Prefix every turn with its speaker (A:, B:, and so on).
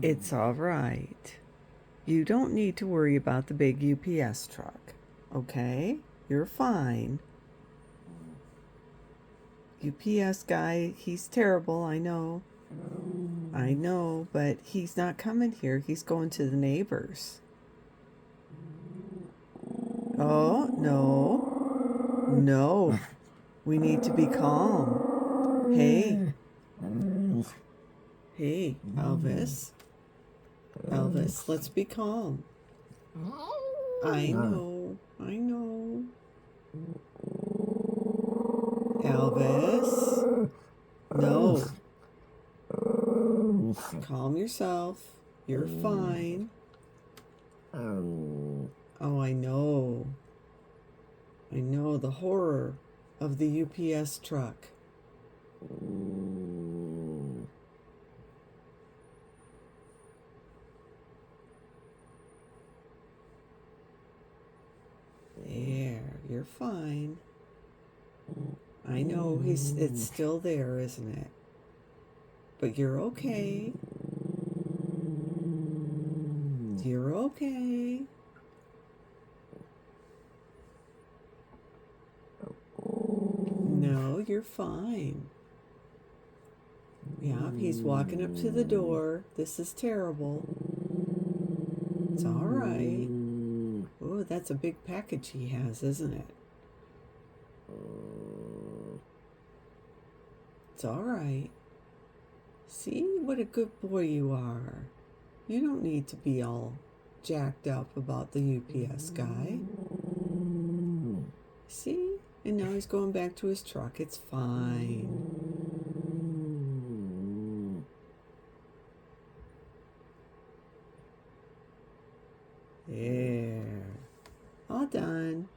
A: It's all right. You don't need to worry about the big UPS truck, okay? You're fine. UPS guy, he's terrible, I know. I know, but he's not coming here. He's going to the neighbors. Oh, no. No. We need to be calm. Hey. Hey, Elvis. Elvis, let's be calm. I know. I know. Elvis. No. Calm yourself. You're fine. Oh, I know. I know the horror of the UPS truck. There, you're fine. I know it's still there, isn't it? But you're okay. You're okay. No, you're fine. Yeah, he's walking up to the door. This is terrible. It's all right. Oh, that's a big package he has, isn't it? It's all right. See what a good boy you are. You don't need to be all jacked up about the UPS guy. See? And now he's going back to his truck. It's fine. There. All done.